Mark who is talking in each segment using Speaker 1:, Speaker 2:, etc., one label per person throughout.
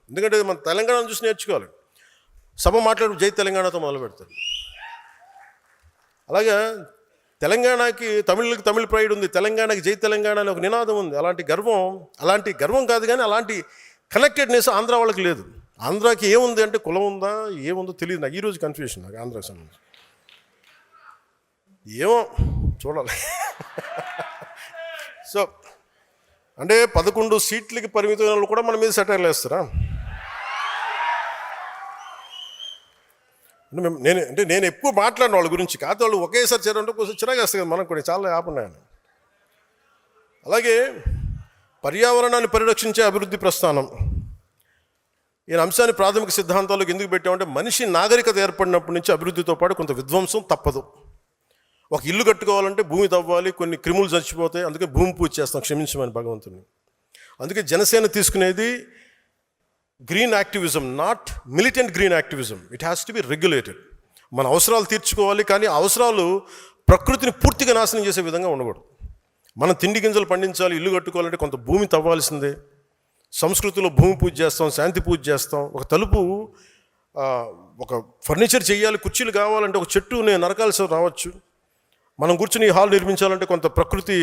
Speaker 1: ఎందుకంటే మన తెలంగాణను చూసి నేర్చుకోవాలి. సభ మాట్లాడు జై తెలంగాణతో మొదలు పెడతారు. అలాగే తెలంగాణకి తమిళ ప్రైడ్ ఉంది, తెలంగాణకి జై తెలంగాణ అని ఒక నినాదం ఉంది. అలాంటి గర్వం కాదు, కానీ అలాంటి కనెక్టెడ్నెస్ ఆంధ్ర వాళ్ళకి లేదు. ఆంధ్రాకి ఏముంది అంటే కులం ఉందా ఏముందో తెలియదు. నాకు ఈరోజు కన్ఫ్యూషన్ నాకు ఆంధ్రాకి సంబంధించి. ఏమో చూడాలి. సో అంటే 11 సీట్లకి పరిమితమైన వాళ్ళు కూడా మన మీద సెటైర్లు వేస్తారా? నేను ఎక్కువ మాట్లాడిన వాళ్ళ గురించి కాదు, వాళ్ళు ఒకేసారి చేరంటే కొంచెం చిరాకు వేస్తాయి కదా మనకు కూడా, చాలా ఆపున్నాయని. అలాగే పర్యావరణాన్ని పరిరక్షించే అభివృద్ధి ప్రస్థానం, ఈ అంశాన్ని ప్రాథమిక సిద్ధాంతాలకు ఎందుకు పెట్టామంటే మనిషి నాగరికత ఏర్పడినప్పటి నుంచి అభివృద్ధితో పాటు కొంత విధ్వంసం తప్పదు. ఒక ఇల్లు కట్టుకోవాలంటే భూమి తవ్వాలి, కొన్ని క్రిములు చచ్చిపోతాయి, అందుకే భూమి పూజ చేస్తాం క్షమించమని భగవంతుని. అందుకే జనసేన తీసుకునేది green activism, not militant green activism. It has to be regulated. మన అవసరాలు తీర్చుకోవాలి, కానీ ఆ అవసరాలు ప్రకృతిని పూర్తిగా నాశనం చేసే విధంగా ఉండకూడదు. మనం తిండి గింజలు పండించాలి, ఇల్లు కట్టుకోవాలంటే కొంత భూమి తవ్వాల్సిందే. సంస్కృతిలో భూమి పూజ చేస్తాం, శాంతి పూజ చేస్తాం. ఒక తలుపు, ఒక ఫర్నిచర్ చేయాలి, కుర్చీలు కావాలంటే ఒక చెట్టు నేను నరకాల్సి రావచ్చు. మనం కూర్చుని హాల్ నిర్మించాలంటే కొంత ప్రకృతి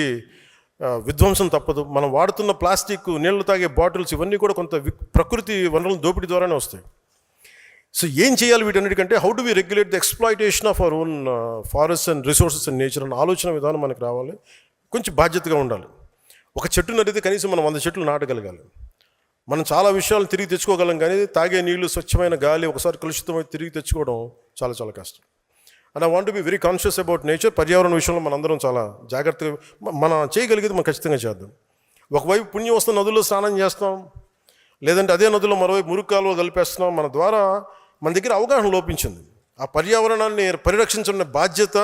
Speaker 1: విధ్వంసం తప్పదు. మనం వాడుతున్న ప్లాస్టిక్, నీళ్లు తాగే బాటిల్స్, ఇవన్నీ కూడా కొంత ప్రకృతి వనరుల దోపిడీ ద్వారానే వస్తాయి. సో ఏం చేయాలి వీటన్నిటికంటే how do we regulate the exploitation of our own forest and resources and nature అన్న ఆలోచన విధానం మనకు రావాలి. కొంచెం బాధ్యతగా ఉండాలి. ఒక చెట్టు నరిగితే కనీసం మనం 100 చెట్లు నాటగలగాలి. మనం చాలా విషయాలు తిరిగి తెచ్చుకోగలం, కానీ తాగే నీళ్లు, స్వచ్ఛమైన గాలి ఒకసారి కలుషితమై తిరిగి తెచ్చుకోవడం చాలా చాలా కష్టం. And I want to be very conscious about nature. పర్యావరణ విషయంలో మనందరం చాలా జాగ్రత్తగా మనం చేయగలిగేది మనం ఖచ్చితంగా చేద్దాం. ఒకవైపు పుణ్యం వస్తున్న నదుల్లో స్నానం చేస్తాం, లేదంటే అదే నదుల్లో మరోవైపు మురుగు కాలువ కలిపేస్తున్నాం. మన ద్వారా మన దగ్గర అవగాహన లోపించింది. ఆ పర్యావరణాన్ని పరిరక్షించిన బాధ్యత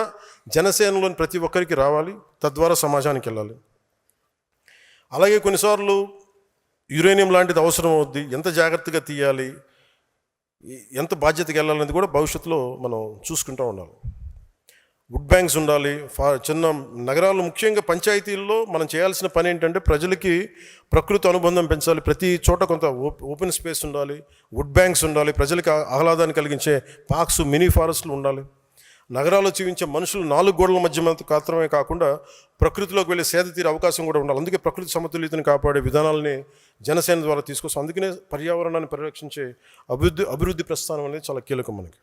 Speaker 1: జనసేనలోని ప్రతి ఒక్కరికి రావాలి, తద్వారా సమాజానికి వెళ్ళాలి. అలాగే కొన్నిసార్లు యురేనియం లాంటిది అవసరం అవుద్ది, ఎంత జాగ్రత్తగా తీయాలి, ఎంత బాధ్యతగా వెళ్ళాలనేది కూడా భవిష్యత్తులో మనం చూసుకుంటూ ఉండాలి. వుడ్ బ్యాంక్స్ ఉండాలి. చిన్న నగరాలు, ముఖ్యంగా పంచాయతీల్లో మనం చేయాల్సిన పని ఏంటంటే ప్రజలకి ప్రకృతి అనుబంధం పెంచాలి. ప్రతి చోట కొంత ఓపెన్ స్పేస్ ఉండాలి, వుడ్ బ్యాంక్స్ ఉండాలి, ప్రజలకి ఆహ్లాదాన్ని కలిగించే పార్క్స్, మినీ ఫారెస్ట్లు ఉండాలి. నగరాల్లో జీవించే మనుషులు 4 గోడల మధ్య మాత్రమే కాకుండా ప్రకృతిలోకి వెళ్ళి సేద తీరే అవకాశం కూడా ఉండాలి. అందుకే ప్రకృతి సమతుల్యతను కాపాడే విధానాలని జనసేన ద్వారా తీసుకొస్తాం. అందుకనే పర్యావరణాన్ని పరిరక్షించే అభివృద్ధి ప్రస్థానం అనేది చాలా కీలకం మనకి.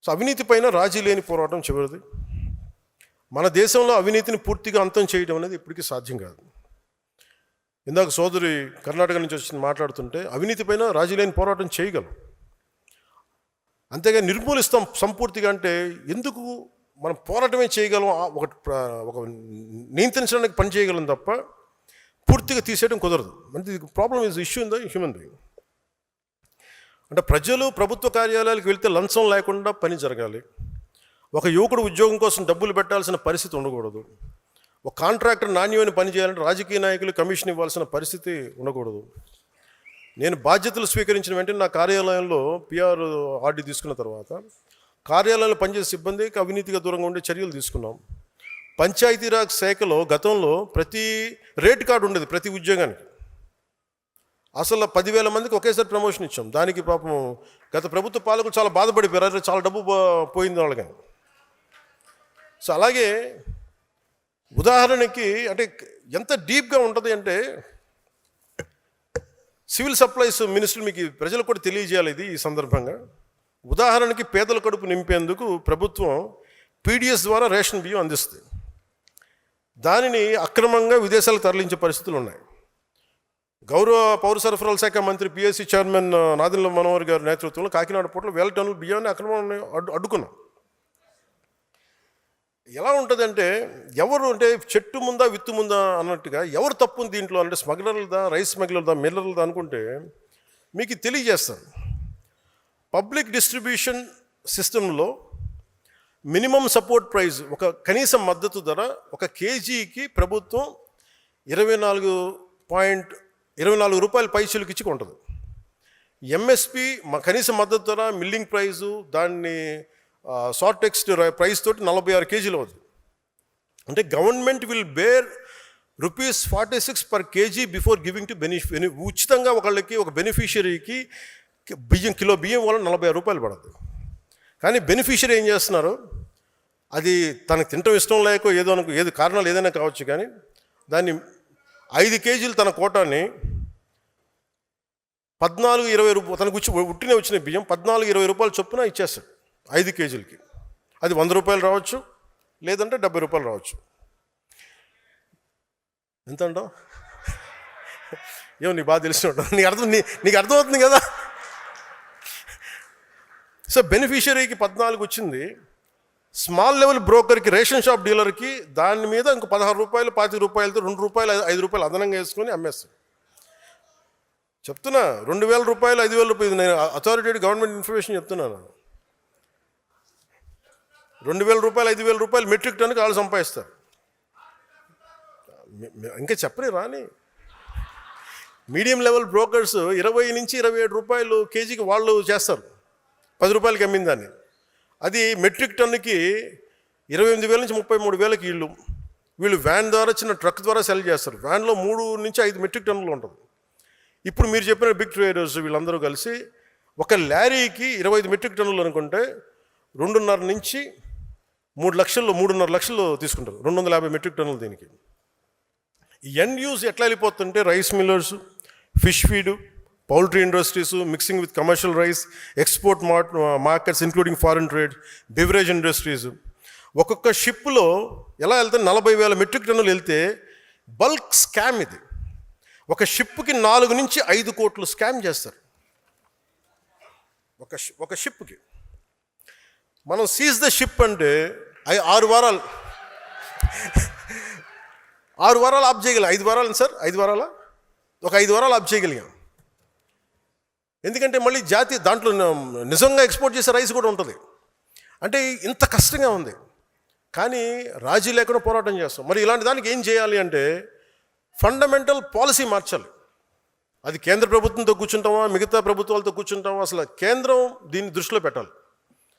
Speaker 1: సో అవినీతి పైన రాజీ లేని పోరాటం చివరిది. మన దేశంలో అవినీతిని పూర్తిగా అంతం చేయడం అనేది ఇప్పటికీ సాధ్యం కాదు. ఇందాక సోదరి కర్ణాటక నుంచి వచ్చి మాట్లాడుతుంటే అవినీతి పైన రాజీ లేని పోరాటం చేయగలం, అంతేగా నిర్మూలిస్తాం సంపూర్తిగా అంటే ఎందుకు? మనం పోరాటమే చేయగలం, ఒక నియంత్రించడానికి పని చేయగలం తప్ప పూర్తిగా తీసేయడం కుదరదు. అంటే problem is issue in the human being. అంటే ప్రజలు ప్రభుత్వ కార్యాలయాలకు వెళ్తే లంచం లేకుండా పని జరగాలి. ఒక యువకుడు ఉద్యోగం కోసం డబ్బులు పెట్టాల్సిన పరిస్థితి ఉండకూడదు. ఒక కాంట్రాక్టర్ నాణ్యమైన పని చేయాలంటే రాజకీయ నాయకులు కమిషన్ ఇవ్వాల్సిన పరిస్థితి ఉండకూడదు. నేను బాధ్యతలు స్వీకరించిన వెంటనే నా కార్యాలయంలో పిఆర్ ఆర్డీ తీసుకున్న తర్వాత కార్యాలయంలో పనిచేసే సిబ్బందికి అవినీతిగా దూరంగా ఉండే చర్యలు తీసుకున్నాం. పంచాయతీరాజ్ శాఖలో గతంలో ప్రతి రేట్ కార్డు ఉండేది ప్రతి ఉద్యోగానికి. అసలు 10,000 మందికి ఒకేసారి ప్రమోషన్ ఇచ్చాం. దానికి పాపం గత ప్రభుత్వ పాలకులు చాలా బాధపడిపోయారు, చాలా డబ్బు పోయింది వాళ్ళకని. సో అలాగే ఉదాహరణకి అంటే ఎంత డీప్గా ఉంటుంది అంటే సివిల్ సప్లైస్ మినిస్టర్ మీకు ప్రజలకు కూడా తెలియజేయాలి ఇది ఈ సందర్భంగా. ఉదాహరణకి పేదల కడుపు నింపేందుకు ప్రభుత్వం పీడిఎస్ ద్వారా రేషన్ బియ్యం అందిస్తుంది. దానిని అక్రమంగా విదేశాలకు తరలించే పరిస్థితులు ఉన్నాయి. గౌరవ పౌర సరఫరాల శాఖ మంత్రి పిఎస్సి చైర్మన్ నాదెండ్ల మనోహర్ గారి నేతృత్వంలో కాకినాడ పోర్టులో 1000 టన్నుల బియ్యాన్ని అక్రమంగా అడ్డుకున్నాం. ఎలా ఉంటుందంటే ఎవరు అంటే చెట్టు ముందా విత్తు ముందా అన్నట్టుగా ఎవరు తప్పు దీంట్లో అంటే స్మగ్లర్లదా, రైస్ స్మగ్లర్దా, మిల్లర్లదా అనుకుంటే మీకు తెలియజేస్తాను. పబ్లిక్ డిస్ట్రిబ్యూషన్ సిస్టంలో మినిమం సపోర్ట్ ప్రైస్, ఒక కనీస మద్దతు ధర 1 కేజీకి ప్రభుత్వం 24 రూపాయల పైసలకి ఇచ్చి కొంటుంది. ఎంఎస్పి కనీస మద్దతు ధర, మిల్లింగ్ ప్రైజు, దాన్ని షార్ట్ టెక్స్ట్ ప్రైస్ తోటి 46 కేజీలు అవుతుంది. అంటే government will bear ₹46 per kg before giving to ఉచితంగా ఒకళ్ళకి, ఒక బెనిఫిషియరీకి కిలో బియ్యం వల్ల ₹40 పడదు. కానీ బెనిఫిషియరీ ఏం చేస్తున్నారు, అది తనకు తినటం ఇష్టం లేకో ఏదో కారణాలు ఏదైనా కావచ్చు, కానీ దాన్ని 5 కేజీలు తన కోటాన్ని 14-20 తనకు ఉట్టినే వచ్చిన బియ్యం ₹14-20 చొప్పున ఇచ్చేస్తాడు 5 కేజీలకి. అది ₹100 రావచ్చు, లేదంటే ₹70 రావచ్చు. ఎంత అంటావు? ఏమో నీకు బాగా తెలిసినట్టు, నీకు అర్థమవుతుంది కదా. సో బెనిఫిషియరీకి 14 వచ్చింది, స్మాల్ లెవెల్ బ్రోకర్కి, రేషన్ షాప్ డీలర్కి దాని మీద ఇంకో ₹16, ₹25తో ₹2, ₹5 అదనంగా వేసుకొని అమ్మేస్తాడు. చెప్తున్నా, ₹2,000, ₹5,000, నేను అథారిటేట్ గవర్నమెంట్ ఇన్ఫర్మేషన్ చెప్తున్నాను. ₹2,000, ₹5,000 మెట్రిక్ టన్నుకి వాళ్ళు సంపాదిస్తారు. ఇంకా చెప్పని రాని మీడియం లెవెల్ బ్రోకర్స్ ₹20 నుంచి ₹27 కేజీకి వాళ్ళు చేస్తారు, ₹10 అమ్మిన దాన్ని. అది మెట్రిక్ టన్నుకి 28,000 నుంచి 33,000కి వీళ్ళు వ్యాన్ ద్వారా, చిన్న ట్రక్ ద్వారా సెల్ చేస్తారు. వ్యాన్లో 3 నుంచి 5 మెట్రిక్ టన్నులు ఉంటుంది. ఇప్పుడు మీరు చెప్పిన బిగ్ ట్రేడర్స్ వీళ్ళందరూ కలిసి ఒక లారీకి 25 మెట్రిక్ టన్నులు అనుకుంటే 2.5 నుంచి 3.5 లక్షలు తీసుకుంటారు. 250 మెట్రిక్ టన్నులు దీనికి. ఎండ్ యూజ్ ఎట్లా వెళ్ళిపోతుంటే rice millers, fish feed, poultry industries, mixing with commercial rice, export markets including foreign trade, beverage industries. ఒక్కొక్క షిప్లో ఎలా వెళ్తే 40,000 మెట్రిక్ టన్నులు వెళ్తే బల్క్ స్కామ్ ఇది. ఒక షిప్కి 4 నుంచి 5 కోట్లు స్కామ్ చేస్తారు ఒక షిప్కి. మనం సీజ్ ద షిప్ అంటే 6 వారాలు ఆఫ్ చేయగలిగాం. 5 వారాలు సార్, 5 వారాల ఒక 5 వారాలు ఆఫ్ చేయగలిగాం. ఎందుకంటే మళ్ళీ దాంట్లో నిజంగా ఎక్స్పోర్ట్ చేసే రైస్ కూడా ఉంటుంది. అంటే ఇంత కష్టంగా ఉంది, కానీ రాజీ లేకుండా పోరాటం చేస్తాం. మరి ఇలాంటి దానికి ఏం చేయాలి అంటే ఫండమెంటల్ పాలసీ మార్చాలి. అది కేంద్ర ప్రభుత్వంతో కూర్చుంటామా, మిగతా ప్రభుత్వాలతో కూర్చుంటామా, అసలు కేంద్రం దీన్ని దృష్టిలో పెట్టాలి.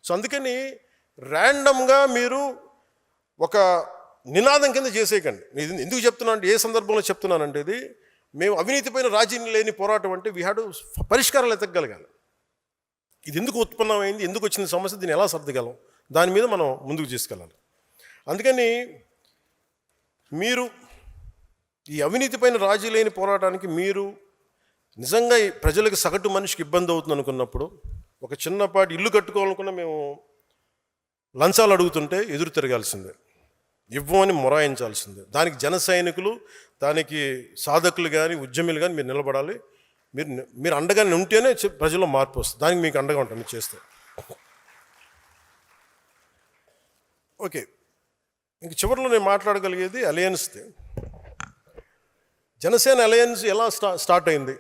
Speaker 1: సో అందుకని ర్యాండమ్గా మీరు ఒక నినాదం కింద చేసేయకండి. ఎందుకు చెప్తున్నాను అంటే, ఏ సందర్భంలో చెప్తున్నానంటే, ఇది మేము అవినీతిపైన రాజీ లేని పోరాటం అంటే వీ హ్యావ్ టు పరిష్కారాలు ఎతకగలగాలి. ఇది ఎందుకు ఉత్పన్నమైంది, ఎందుకు వచ్చిన సమస్య, దీన్ని ఎలా సర్దగలం, దాని మీద మనం ముందుకు తీసుకెళ్ళాలి. అందుకని మీరు ఈ అవినీతిపైన రాజీ లేని పోరాటానికి మీరు నిజంగా ప్రజలకు, సగటు మనిషికి ఇబ్బంది అవుతుంది అనుకున్నప్పుడు, ఒక చిన్నపాటి ఇల్లు కట్టుకోవాలనుకున్న మేము లంచాలు అడుగుతుంటే ఎదురు తిరగాల్సిందే, ఇవ్వమని మొరాయించాల్సిందే. దానికి జన సైనికులు, దానికి సాధకులు కానీ, ఉద్యములు కానీ మీరు నిలబడాలి. మీరు అండగానే ఉంటేనే ప్రజల్లో మార్పు వస్తుంది. దానికి మీకు అండగా ఉంటాను చేస్తే. ఓకే, ఇంక చివరిలో నేను మాట్లాడగలిగేది అలయన్స్ది. జనసేన అలయన్స్ ఎలా స్టార్ట్ అయింది.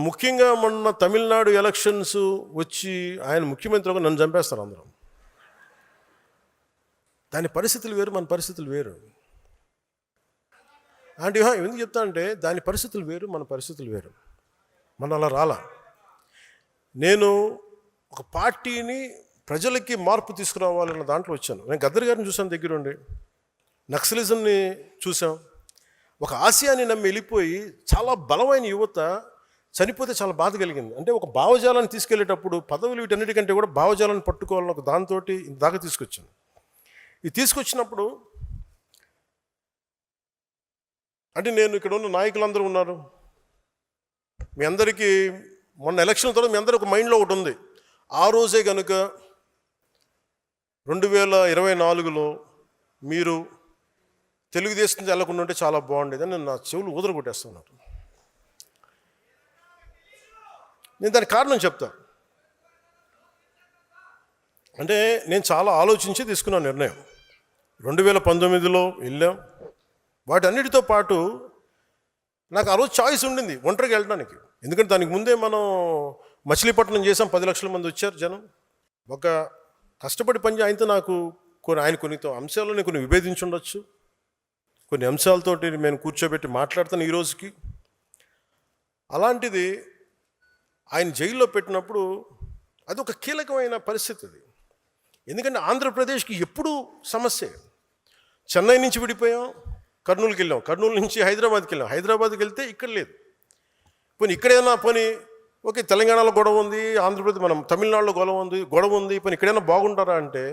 Speaker 1: ముఖ్యంగా మొన్న తమిళనాడు ఎలక్షన్స్ వచ్చి ఆయన ముఖ్యమంత్రిగా నన్ను చంపేస్తారు అందరం. దాని పరిస్థితులు వేరు, మన పరిస్థితులు వేరు. అంటే ఎందుకు చెప్తా అంటే, దాని పరిస్థితులు వేరు, మన పరిస్థితులు వేరు. మన అలా రాలా. నేను ఒక పార్టీని ప్రజలకి మార్పు తీసుకురావాలన్న దాంట్లో వచ్చాను. నేను గద్దర్ గారిని చూసాను దగ్గరుండి, నక్సలిజంని చూసాం. ఒక ఆశయాన్ని నమ్మి వెళ్ళిపోయి చాలా బలమైన యువత చనిపోతే చాలా బాధ కలిగింది. అంటే ఒక భావజాలాన్ని తీసుకెళ్ళేటప్పుడు పదవులు వీటన్నిటికంటే కూడా భావజాలాన్ని పట్టుకోవాలని ఒక దాంతో దాకా తీసుకొచ్చాను. ఇది తీసుకొచ్చినప్పుడు అంటే నేను ఇక్కడ ఉన్న నాయకులందరూ ఉన్నారు, మీ అందరికీ మొన్న ఎలక్షన్ తర్వాత మీ అందరూ ఒక మైండ్లో ఒకటి ఉంది. ఆ రోజే కనుక 2024లో మీరు తెలుగుదేశం వెళ్ళకుండా ఉంటే చాలా బాగుండేది అని నేను నా చెవులు ఊదర కొట్టేస్తున్నాను. నేను దానికి కారణం చెప్తా. అంటే నేను చాలా ఆలోచించి తీసుకున్న నిర్ణయం. 2019లో వెళ్ళాం. వాటన్నిటితో పాటు నాకు ఆ రోజు చాయిస్ ఉండింది ఒంటరికి వెళ్ళడానికి. ఎందుకంటే దానికి ముందే మనం మచిలీపట్నం చేసాం, 10 లక్షల మంది వచ్చారు జనం. ఒక కష్టపడి పని ఆయనతో నాకు ఆయన కొన్ని అంశాలను కొన్ని విభేదించి ఉండొచ్చు, కొన్ని అంశాలతోటి నేను కూర్చోబెట్టి మాట్లాడుతాను ఈ రోజుకి. అలాంటిది ఆయన జైల్లో పెట్టినప్పుడు అది ఒక కీలకమైన పరిస్థితి అది. ఎందుకంటే ఆంధ్రప్రదేశ్కి ఎప్పుడూ సమస్య. చెన్నై నుంచి విడిపోయాం, కర్నూలుకి వెళ్ళాం, కర్నూలు నుంచి హైదరాబాద్కి వెళ్ళాం, హైదరాబాద్కి వెళ్తే ఇక్కడ లేదు. పోనీ ఇక్కడైనా పోనీ ఓకే, తెలంగాణలో గొడవ ఉంది, ఆంధ్రప్రదేశ్ మనం తమిళనాడులో గొడవ ఉంది, పోనీ ఇక్కడైనా బాగుంటారా అంటే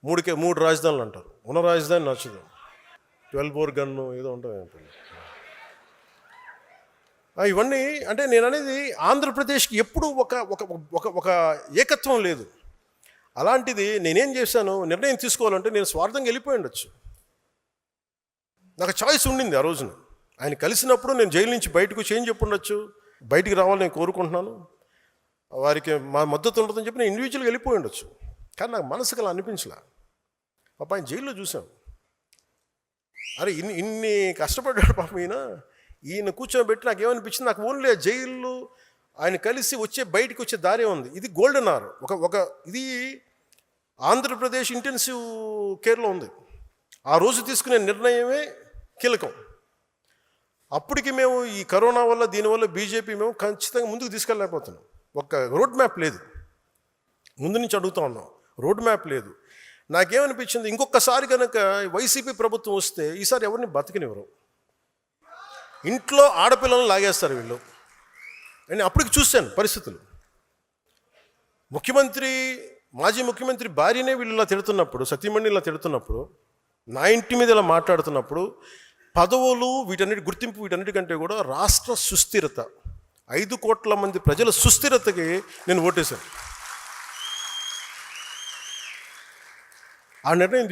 Speaker 1: మూడు రాజధానులు అంటారు. ఉన్న రాజధాని నచ్చదు, 12 బోర్ గన్ను ఏదో ఉంటుంది. ఇవన్నీ అంటే నేను అనేది ఆంధ్రప్రదేశ్కి ఎప్పుడూ ఒక ఒక ఒక ఒక ఏకత్వం లేదు. అలాంటిది నేనేం చేశాను, నిర్ణయం తీసుకోవాలంటే నేను స్వార్థంగా వెళ్ళిపోయి ఉండొచ్చు. నాకు చాయిస్ ఉండింది ఆ రోజున. ఆయన కలిసినప్పుడు నేను జైలు నుంచి బయటకు వచ్చి ఏం చెప్పుండొచ్చు, బయటికి రావాలని నేను కోరుకుంటున్నాను, వారికి మా మద్దతు ఉంటుందని చెప్పి నేను ఇండివిజువల్గా వెళ్ళిపోయి ఉండొచ్చు. కానీ నాకు మనసుకు అలా అనిపించలే. పాప ఆయన జైల్లో చూసాం, అరే ఇన్ని కష్టపడ్డాడు పాప ఈయన కూర్చోబెట్టి నాకు ఏమనిపించింది, నాకు ఓన్లీ జైలు ఆయన కలిసి బయటికి వచ్చే దారే ఉంది. ఇది గోల్డెన్ అవర్. ఒక ఇది ఆంధ్రప్రదేశ్ ఇంటెన్సివ్ కేర్లో ఉంది. ఆ రోజు తీసుకునే నిర్ణయమే కీలకం. అప్పటికి మేము ఈ కరోనా వల్ల దీనివల్ల బీజేపీ మేము ఖచ్చితంగా ముందుకు తీసుకెళ్ళలేకపోతున్నాం. ఒక రోడ్ మ్యాప్ లేదు, ముందు నుంచి అడుగుతా ఉన్నాం, రోడ్ మ్యాప్ లేదు. నాకేమనిపించింది, ఇంకొకసారి కనుక వైసీపీ ప్రభుత్వం వస్తే ఈసారి ఎవరిని బతికినివ్వరు, ఇంట్లో ఆడపిల్లలను లాగేస్తారు వీళ్ళు. నేను అప్పటికి చూశాను పరిస్థితులు. మాజీ ముఖ్యమంత్రి భార్యనే వీళ్ళు ఇలా తిడుతున్నప్పుడు, సతీమణి ఇలా తిడుతున్నప్పుడు, నా ఇంటి మీద ఇలా మాట్లాడుతున్నప్పుడు, పదవులు గుర్తింపు వీటన్నిటికంటే కూడా రాష్ట్ర సుస్థిరత, 5 కోట్ల మంది ప్రజల సుస్థిరతకి నేను ఓటేశాను. ఆ నిర్ణయం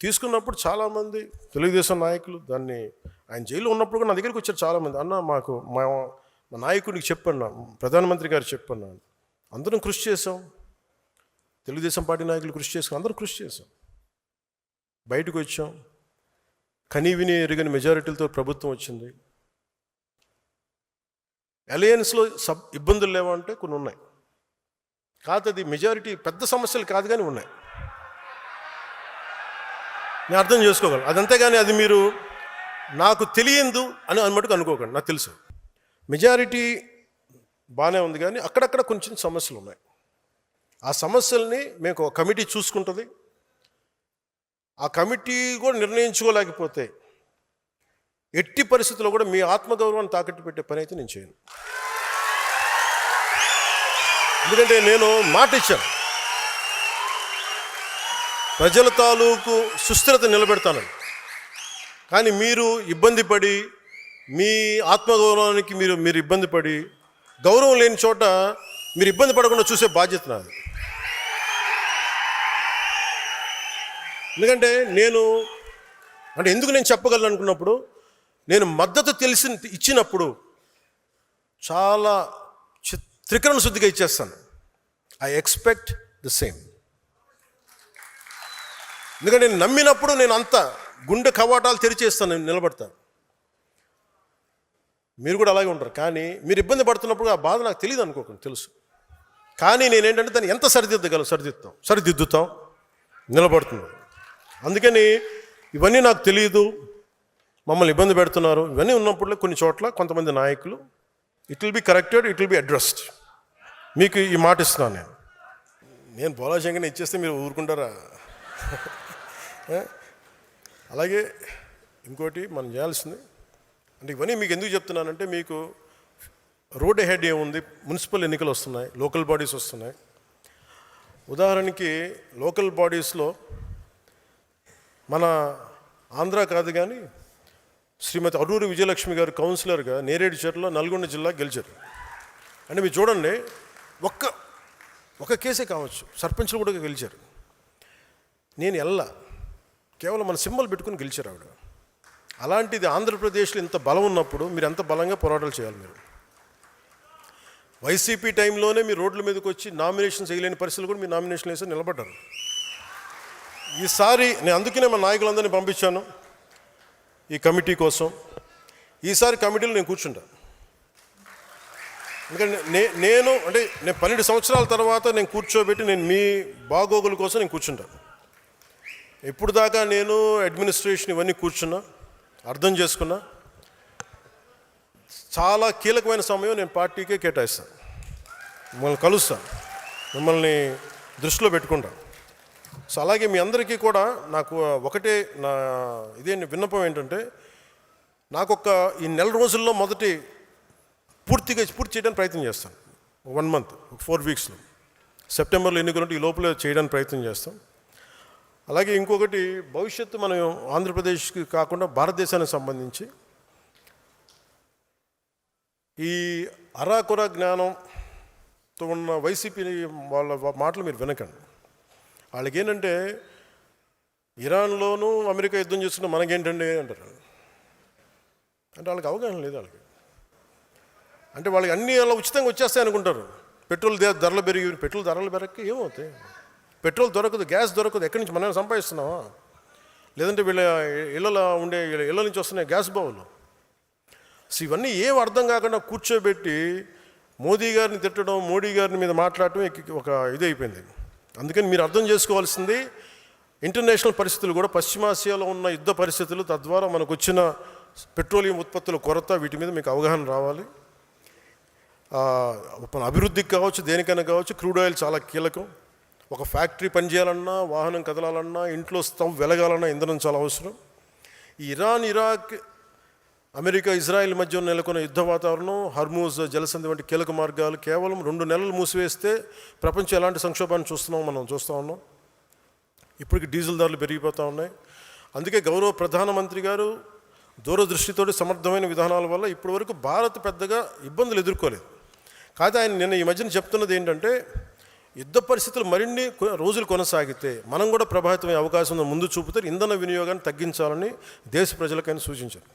Speaker 1: తీసుకున్నప్పుడు చాలామంది తెలుగుదేశం నాయకులు ఆయన జైల్లో ఉన్నప్పుడు కూడా నా దగ్గరికి వచ్చారు చాలామంది. అన్న మాకు మా నాయకుడికి చెప్పన్నా, ప్రధానమంత్రి గారు చెప్పన్నా, అందరం కృషి చేసాం, తెలుగుదేశం పార్టీ నాయకులు కృషి చేసుకుని అందరం కృషి చేసాం, బయటకు వచ్చాం, కనీవిని ఎరుగని మెజారిటీలతో ప్రభుత్వం వచ్చింది. అలయన్స్లో ఇబ్బందులు లేవంటే కొన్ని ఉన్నాయి, కాదు అది మెజారిటీ పెద్ద సమస్యలు కాదు కానీ ఉన్నాయి, నేను అర్థం చేసుకోగలను. అదంతే కానీ అది మీరు నాకు తెలియదు అని మటుకు అనుకోకండి, నాకు తెలుసు. మెజారిటీ బాగానే ఉంది కానీ అక్కడక్కడ కొంచెం సమస్యలు ఉన్నాయి. ఆ సమస్యల్ని మేము ఒక కమిటీ చూసుకుంటుంది. ఆ కమిటీ కూడా నిర్ణయించుకోలేకపోతే ఎట్టి పరిస్థితుల్లో కూడా మీ ఆత్మగౌరవాన్ని తాకట్టు పెట్టే పని అయితే నేను చేయను. ఎందుకంటే నేను మాట ఇచ్చాను, ప్రజల తాలూకు సుస్థిరత నిలబెడతానని. కానీ మీరు ఇబ్బంది పడి, మీ ఆత్మగౌరవానికి మీరు ఇబ్బంది పడి, గౌరవం లేని చోట మీరు ఇబ్బంది పడకుండా చూసే బాధ్యత నాది. ఎందుకంటే ఎందుకు నేను చెప్పగలను అనుకున్నప్పుడు, నేను మద్దతు ఇచ్చినప్పుడు చాలా త్రికరణ శుద్ధిగా ఇచ్చేస్తాను. I expect the same. ఎందుకంటే నేను నమ్మినప్పుడు నేను అంతా గుండె కవాటాలు తెరిచేస్తాను, నేను నిలబడతాను. మీరు కూడా అలాగే ఉంటారు. కానీ మీరు ఇబ్బంది పడుతున్నప్పుడు ఆ బాధ నాకు తెలియదు అనుకోకండి, తెలుసు. కానీ నేనేంటంటే దాన్ని ఎంత సరిదిద్దుతాం, నిలబడుతుంది. అందుకని ఇవన్నీ నాకు తెలియదు, మమ్మల్ని ఇబ్బంది పెడుతున్నారు, ఇవన్నీ ఉన్నప్పుడు కొన్ని చోట్ల కొంతమంది నాయకులు it will be corrected, it will be addressed. మీకు ఈ మాట ఇస్తున్నాను. నేను బోలాశంకర్ని ఇచ్చేస్తే మీరు ఊరుకుంటారా? అలాగే ఇంకోటి మనం చేయాల్సింది అంటే, ఇవన్నీ మీకు ఎందుకు చెప్తున్నానంటే, మీకు రోడ్ హెడ్ ఏముంది, మున్సిపల్ ఎన్నికలు వస్తున్నాయి, లోకల్ బాడీస్ వస్తున్నాయి. ఉదాహరణకి లోకల్ బాడీస్లో మన ఆంధ్ర కాదు కానీ శ్రీమతి అరూరి విజయలక్ష్మి గారు కౌన్సిలర్గా నేరేడుచర్ల నల్గొండ జిల్లా గెలిచారు. అంటే మీరు చూడండి, ఒక్క కేసే కావచ్చు, సర్పంచ్లు కూడా గెలిచారు. నేను కేవలం మన సింబల్ పెట్టుకుని గెలిచారు ఆవిడ. అలాంటిది ఆంధ్రప్రదేశ్లో ఇంత బలం ఉన్నప్పుడు మీరు ఎంత బలంగా పోరాటాలు చేయాలి. మీరు వైసీపీ టైంలోనే మీరు రోడ్ల మీదకి వచ్చి నామినేషన్స్ వేయలేని పరిస్థితులు కూడా మీరు నామినేషన్ వేసి నిలబడ్డారు. ఈసారి నేను అందుకనే మా నాయకులందరినీ పంపించాను ఈ కమిటీ కోసం. ఈసారి కమిటీలో నేను కూర్చుంటాను. ఎందుకంటే నేను 12 సంవత్సరాల తర్వాత నేను కూర్చోబెట్టి నేను మీ బాగోగుల కోసం నేను కూర్చుంటాను. ఇప్పుడు దాకా నేను అడ్మినిస్ట్రేషన్ ఇవన్నీ కూర్చున్నా, అర్థం చేసుకున్నా. చాలా కీలకమైన సమయం నేను పార్టీకే కేటాయిస్తాను, మిమ్మల్ని కలుస్తాను, మిమ్మల్ని దృష్టిలో పెట్టుకుంటాను. సో అలాగే మీ అందరికీ కూడా నాకు ఒకటే నా విన్నపం ఏంటంటే, ఈ నెల రోజుల్లో పూర్తి చేయడానికి ప్రయత్నం చేస్తాను. 1 మంత్ 4 వీక్స్లో సెప్టెంబర్లో ఎన్నికలుంటే ఈ లోపల చేయడానికి ప్రయత్నం చేస్తాం. అలాగే ఇంకొకటి, భవిష్యత్తు మనం ఆంధ్రప్రదేశ్కి కాకుండా భారతదేశానికి సంబంధించి ఈ అరాకొర జ్ఞానంతో ఉన్న వైసీపీ వాళ్ళ మాటలు మీరు వినకండి. వాళ్ళకి ఏంటంటే, ఇరాన్లోనూ అమెరికా యుద్ధం చేస్తున్న మనకేంటండి అంటారు. అంటే వాళ్ళకి అవగాహన లేదు. అంటే వాళ్ళకి అన్నీ అలా ఉచితంగా వచ్చేస్తాయి అనుకుంటారు. పెట్రోల్ ధరలు పెరగకి ఏమవుతాయి? పెట్రోల్ దొరకదు, గ్యాస్ దొరకదు. ఎక్కడి నుంచి మనం సంపాదిస్తున్నావా? లేదంటే వీళ్ళ ఇళ్ళ నుంచి వస్తున్నాయి గ్యాస్ బావులు. సో ఇవన్నీ ఏం అర్థం కాకుండా కూర్చోబెట్టి మోదీ గారిని తిట్టడం, మోడీ గారిని మీద మాట్లాడటం ఒక అయిపోయింది. అందుకని మీరు అర్థం చేసుకోవాల్సింది, ఇంటర్నేషనల్ పరిస్థితులు కూడా, పశ్చిమాసియాలో ఉన్న యుద్ధ పరిస్థితులు, తద్వారా మనకు వచ్చిన పెట్రోలియం ఉత్పత్తుల కొరత, వీటి మీద మీకు అవగాహన రావాలి. అభివృద్ధికి కావచ్చు, దేనికైనా కావచ్చు, క్రూడ్ ఆయిల్ చాలా కీలకం. ఒక ఫ్యాక్టరీ పనిచేయాలన్నా, వాహనం కదలాలన్నా, ఇంట్లో స్టవ్ వెలగాలన్నా ఇంధనం చాలా అవసరం. ఈ ఇరాన్, ఇరాక్, అమెరికా, ఇజ్రాయెల్ మధ్య నెలకొన్న యుద్ధ వాతావరణం, హర్మూజ్ జలసంధి వంటి కీలక మార్గాలు కేవలం 2 నెలలు మూసివేస్తే ప్రపంచం ఎలాంటి సంక్షోభాన్ని మనం చూస్తూ ఉన్నాం. ఇప్పటికి డీజిల్ ధరలు పెరిగిపోతూ ఉన్నాయి. అందుకే గౌరవ ప్రధానమంత్రి గారు దూరదృష్టితోటి సమర్థమైన విధానాల వల్ల ఇప్పటి వరకు భారత్ పెద్దగా ఇబ్బందులు ఎదుర్కోలేదు. కాదు, ఆయన నిన్న ఈ మధ్యన చెప్తున్నది ఏంటంటే, యుద్ధ పరిస్థితులు మరిన్ని రోజులు కొనసాగితే మనం కూడా ప్రభావితమయ్యే అవకాశం ముందు చూపుతారు. ఇంధన వినియోగాన్ని తగ్గించాలని దేశ ప్రజలకైనా సూచించారు.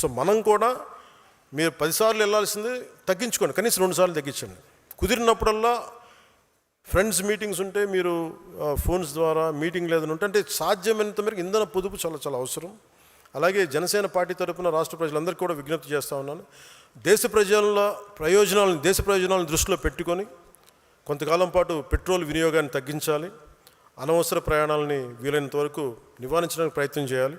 Speaker 1: సో మనం కూడా, మీరు 10 సార్లు వెళ్ళాల్సింది తగ్గించుకోండి, కనీసం 2 సార్లు తగ్గించండి. కుదిరినప్పుడల్లా ఫ్రెండ్స్ మీటింగ్స్ ఉంటే మీరు ఫోన్స్ ద్వారా మీటింగ్ లేదని ఉంటే, అంటే సాధ్యమైనంత మేరకు ఇంధన పొదుపు చాలా చాలా అవసరం. అలాగే జనసేన పార్టీ తరపున రాష్ట్ర ప్రజలందరికీ కూడా విజ్ఞప్తి చేస్తూ ఉన్నాను, దేశ ప్రయోజనాలను దృష్టిలో పెట్టుకొని కొంతకాలం పాటు పెట్రోల్ వినియోగాన్ని తగ్గించాలి. అనవసర ప్రయాణాలని వీలైనంత వరకు నివారించడానికి ప్రయత్నం చేయాలి.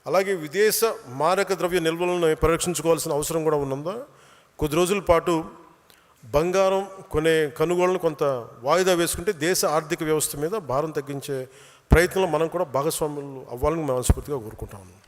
Speaker 1: అలాగే విదేశ మారక ద్రవ్య నిల్వలను పరిరక్షించుకోవాల్సిన అవసరం కూడా ఉన్నదా. కొద్ది రోజుల పాటు బంగారం కొనుగోళ్ళను కొంత వాయిదా వేసుకుంటే దేశ ఆర్థిక వ్యవస్థ మీద భారం తగ్గించే ప్రయత్నంలో మనం కూడా భాగస్వాములు అవ్వాలని మనస్ఫూర్తిగా కోరుకుంటా ఉన్నాం.